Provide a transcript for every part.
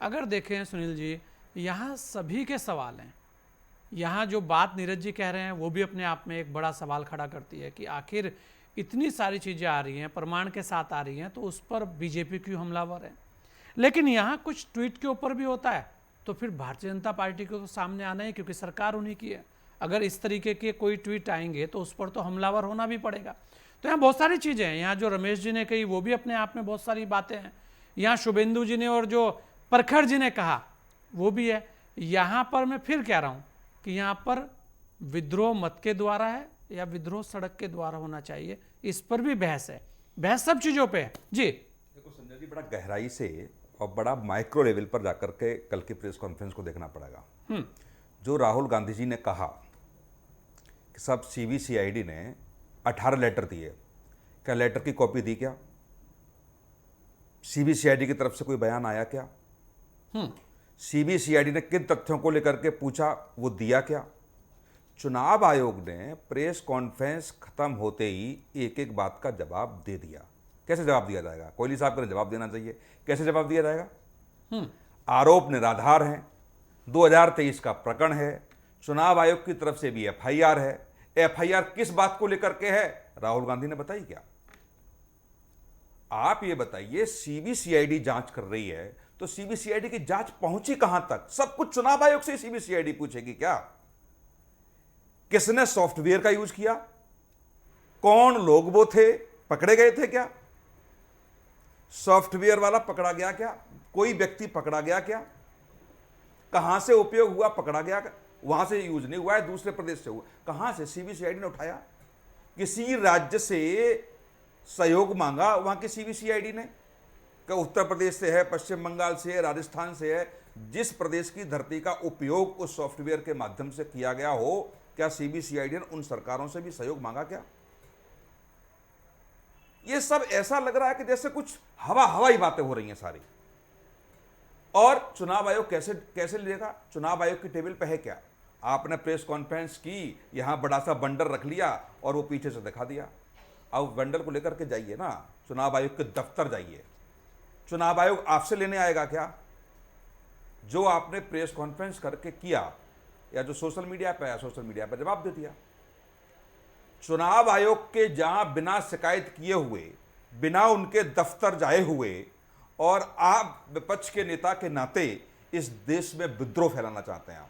अगर देखें सुनील जी, यहाँ सभी के सवाल हैं। यहाँ जो बात नीरज जी कह रहे हैं वो भी अपने आप में एक बड़ा सवाल खड़ा करती है कि आखिर इतनी सारी चीज़ें आ रही हैं, प्रमाण के साथ आ रही हैं, तो उस पर बीजेपी क्यों हमलावर है। लेकिन यहाँ कुछ ट्वीट के ऊपर भी होता है, तो फिर भारतीय जनता पार्टी को तो सामने आना है, क्योंकि सरकार उन्हीं की है। अगर इस तरीके के कोई ट्वीट आएंगे तो उस पर तो हमलावर होना भी पड़ेगा। तो यहाँ बहुत सारी चीज़ें हैं। यहाँ जो रमेश जी ने कही वो भी अपने आप में बहुत सारी बातें हैं। यहाँ शुभेंदु जी ने और जो परखड़ जी ने कहा वो भी है। यहाँ पर मैं फिर कह रहा हूँ कि यहाँ पर विद्रोह मत के द्वारा है या विद्रोह सड़क के द्वारा होना चाहिए, इस पर भी बहस है। बहस सब चीज़ों पे है जी। देखो संजय जी, बड़ा गहराई से और बड़ा माइक्रो लेवल पर जाकर के कल की प्रेस कॉन्फ्रेंस को देखना पड़ेगा। जो राहुल गांधी जी ने कहा कि सब सीबीसीआईडी ने 18 लेटर दिए, क्या लेटर की कॉपी दी क्या? सीबीसीआईडी की तरफ से कोई बयान आया क्या? सीबीसीआईडी ने किन तथ्यों को लेकर के पूछा, वो दिया क्या? चुनाव आयोग ने प्रेस कॉन्फ्रेंस खत्म होते ही एक एक बात का जवाब दे दिया। कैसे जवाब दिया जाएगा? कोहली साहब को जवाब देना चाहिए। कैसे जवाब दिया जाएगा? आरोप निराधार हैं, 2023 का प्रकरण है, चुनाव आयोग की तरफ से भी एफआईआर है। एफआईआर किस बात को लेकर के है, राहुल गांधी ने बताई क्या? आप ये बताइए, सीबीसीआईडी जांच कर रही है तो सीबीसीआईडी की जांच पहुंची कहां तक? सब कुछ चुनाव आयोग से सीबीसीआईडी पूछेगी क्या? किसने सॉफ्टवेयर का यूज किया? कौन लोग वो थे? पकड़े गए थे क्या? सॉफ्टवेयर वाला पकड़ा गया क्या? कोई व्यक्ति पकड़ा गया क्या? कहां से उपयोग हुआ, पकड़ा गया क्या? वहां से यूज नहीं हुआ है, दूसरे प्रदेश से हुआ। कहां से सीबीसीआईडी ने उठाया? किसी राज्य से सहयोग मांगा वहां की सीबीसीआईडी ने? क्या उत्तर प्रदेश से है, पश्चिम बंगाल से है, राजस्थान से है? जिस प्रदेश की धरती का उपयोग उस सॉफ्टवेयर के माध्यम से किया गया हो, क्या सीबीसीआईडी ने उन सरकारों से भी सहयोग मांगा क्या? ये सब ऐसा लग रहा है कि जैसे कुछ हवाई बातें हो रही हैं सारी। और चुनाव आयोग कैसे कैसे लेगा? चुनाव आयोग की टेबल पे है क्या? आपने प्रेस कॉन्फ्रेंस की, यहां बड़ा सा बंडल रख लिया और वो पीछे से दिखा दिया। अब बंडल को लेकर के जाइए ना, चुनाव आयोग के दफ्तर जाइए। चुनाव आयोग आपसे लेने आएगा क्या? जो आपने प्रेस कॉन्फ्रेंस करके किया या जो सोशल मीडिया पे आया, सोशल मीडिया पर जवाब दे दिया। चुनाव आयोग के जहां बिना शिकायत किए हुए, बिना उनके दफ्तर जाए हुए, और आप विपक्ष के नेता के नाते इस देश में विद्रोह फैलाना चाहते हैं। आप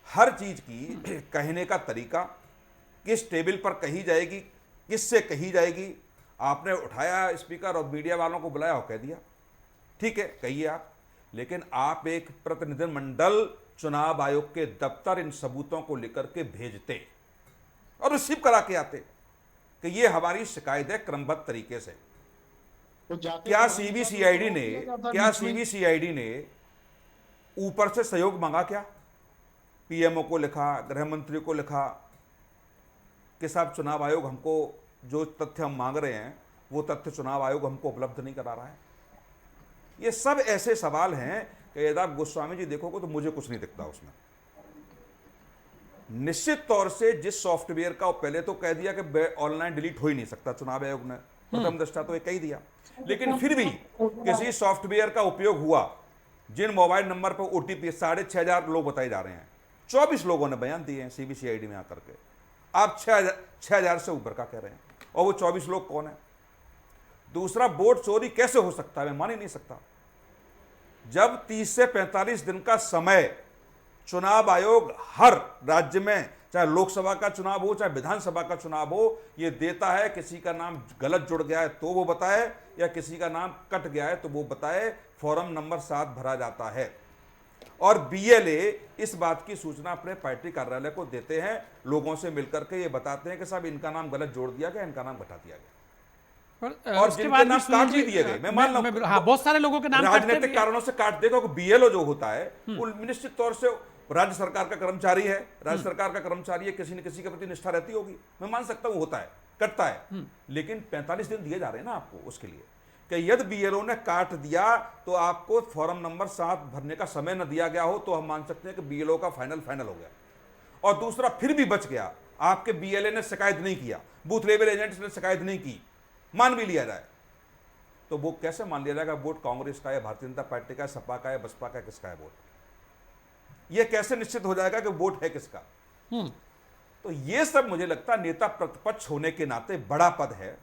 हर चीज की कहने का तरीका, किस टेबल पर कही जाएगी, किससे कही जाएगी, आपने उठाया स्पीकर और मीडिया वालों को बुलाया और कह दिया। ठीक है, कहिए आप, लेकिन आप एक प्रतिनिधिमंडल चुनाव आयोग के दफ्तर इन सबूतों को लेकर के भेजते और रिसीव करा के आते कि ये हमारी शिकायत है क्रमबद्ध तरीके से। क्या सीबीसीआईडी ने ऊपर से सहयोग मांगा क्या? पीएमओ को लिखा, गृह मंत्री को लिखा कि साहब चुनाव आयोग हमको जो तथ्य हम मांग रहे हैं वो तथ्य चुनाव आयोग हमको उपलब्ध नहीं करा रहा है। ये सब ऐसे सवाल हैं कि यदि आप गोस्वामी जी देखोगे तो मुझे कुछ नहीं दिखता उसमें। निश्चित तौर से जिस सॉफ्टवेयर का पहले तो कह दिया कि ऑनलाइन डिलीट हो ही नहीं सकता, चुनाव आयोग ने प्रथम दृष्टा तो ये कह दिया, लेकिन फिर भी किसी सॉफ्टवेयर का उपयोग हुआ जिन मोबाइल नंबर पर ओटीपी 6,500 लोग बताए जा रहे हैं, 24 लोगों ने बयान दिए हैं सीबीसीआईडी में आकर के। आप 6,000 से ऊपर का कह रहे हैं, और वो 24 लोग कौन है? दूसरा, वोट चोरी कैसे हो सकता है? मैं मान ही नहीं सकता। जब 30 से 45 दिन का समय चुनाव आयोग हर राज्य में, चाहे लोकसभा का चुनाव हो चाहे विधानसभा का चुनाव हो, ये देता है, किसी का नाम गलत जुड़ गया है तो वो बताए, या किसी का नाम कट गया है तो वो बताए, फॉर्म नंबर 7 भरा जाता है। और बीएलए इस बात की सूचना अपने पार्टी कार्यालय को देते हैं, लोगों से मिलकर के ये बताते हैं कि साहब इनका नाम गलत जोड़ दिया गया, इनका नाम घटा दिया गया, और जिनके नाम काट भी दिए गए। मैं मान लूं, हाँ, बहुत सारे लोगों के नाम राजनीतिक कारणों से काट देगा। बीएलओ जो होता है वो निश्चित तौर से राज्य सरकार का कर्मचारी है, राज्य सरकार का कर्मचारी है, किसी न किसी के प्रति निष्ठा रहती होगी, मैं मान सकता हूं, होता है, कटता है। लेकिन 45 दिन दिए जा रहे हैं ना आपको उसके लिए, कि यदि बीएलओ ने काट दिया तो आपको फॉर्म नंबर 7 भरने का समय न दिया गया हो तो हम मान सकते हैं कि बीएलओ का फाइनल हो गया। और दूसरा, फिर भी बच गया, आपके बीएलए ने शिकायत नहीं किया, बूथ लेवल एजेंट्स ने शिकायत नहीं की, मान भी लिया जाए, तो वो कैसे मान लिया जाएगा वोट कांग्रेस का है, भारतीय जनता पार्टी का है, सपा का है, बसपा का है, किसका है वोट? ये कैसे निश्चित हो जाएगा कि वोट है किसका? तो ये सब मुझे लगता है नेता प्रतिपक्ष होने के नाते बड़ा पद है।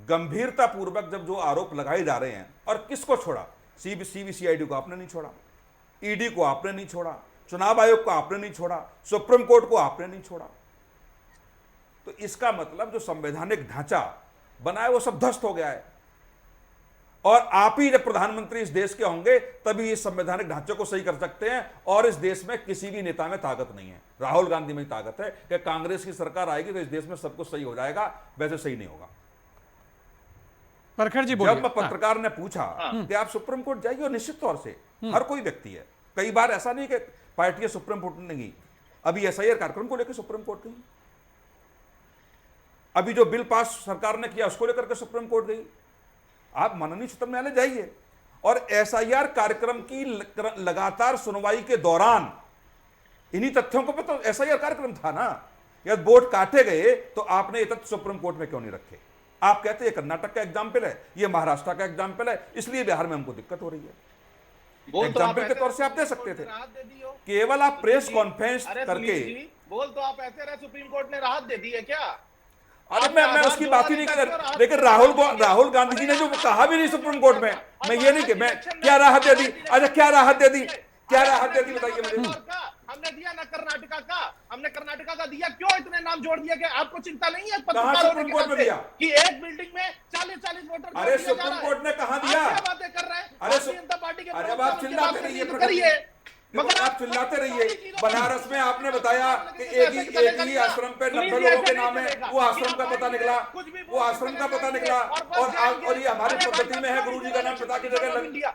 गंभीरता पूर्वक जब जो आरोप लगाए जा रहे हैं, और किसको छोड़ा? सीबीसीआईडी को आपने नहीं छोड़ा, ईडी को आपने नहीं छोड़ा, चुनाव आयोग को आपने नहीं छोड़ा, सुप्रीम कोर्ट को आपने नहीं छोड़ा। तो इसका मतलब जो संवैधानिक ढांचा बना है वो सब ध्वस्त हो गया है। और आप ही जब प्रधानमंत्री इस देश के होंगे तभी इस संवैधानिक ढांचे को सही कर सकते हैं। और इस देश में किसी भी नेता में ताकत नहीं है। राहुल गांधी में ही ताकत है कि कांग्रेस की सरकार आएगी तो इस देश में सब कुछ सही हो जाएगा, वैसे सही नहीं होगा। प्रखर जी बोलिए। जब पत्रकार ने पूछा कि आप सुप्रीम कोर्ट जाइए, और निश्चित तौर से हर कोई व्यक्ति है, कई बार ऐसा नहीं कि पार्टियां सुप्रीम कोर्ट नहीं गई, अभी एसआईआर कार्यक्रम को लेकर सुप्रीम कोर्ट गई, अभी जो बिल पास सरकार ने किया उसको लेकर के सुप्रीम कोर्ट गई। आप माननीय उच्चतम न्यायालय जाइए, और एसआईआर कार्यक्रम की लगातार सुनवाई के दौरान इन्हीं तथ्यों को, तो एसआईआर कार्यक्रम था ना, यदि वोट काटे गए तो आपने ये तथ्य सुप्रीम कोर्ट में क्यों नहीं रखे? आप कहते हैं कर्नाटक का एग्जाम्पल है, ये महाराष्ट्र का एग्जाम्पल है, इसलिए बिहार में हमको दिक्कत हो रही है। एग्जाम्पल के तौर से आप दे सकते थे, केवल आप प्रेस कॉन्फ्रेंस करके। बोल तो आप ऐसे रहे, सुप्रीम कोर्ट ने राहत दे दी है क्या? अरे मैं उसकी बात ही नहीं कर, लेकिन राहुल गांधी जी ने जो कहा भी नहीं सुप्रीम कोर्ट में, मैं ये नहीं कि मैं क्या राहत दे दी। अच्छा, क्या राहत दे दी, क्या राहत दे दी बताइए मुझे। हमने दिया ना कर्नाटका का, हमने कर्नाटका का दिया, क्यों इतने नाम जोड़ दिया? कि आपको चिंता नहीं है कहां सुप्रीम कोर्ट में दिया कि एक बिल्डिंग में 40-40 वोटर? अरे सुप्रीम कोर्ट ने कहा दिया? क्या बातें कर रहे हैं? अरे भारतीय जनता पार्टी के अरे आप चिल्लाते रहिए, करिए, मगर आप चिल्लाते रहिए। बनारस में आपने बताया कि एक ही आश्रम पे 90 लोगों के नाम है, वो आश्रम का पता निकला, वो आश्रम का पता निकला, और ये हमारी पद्धति में है गुरुजी का नाम पिता की जगह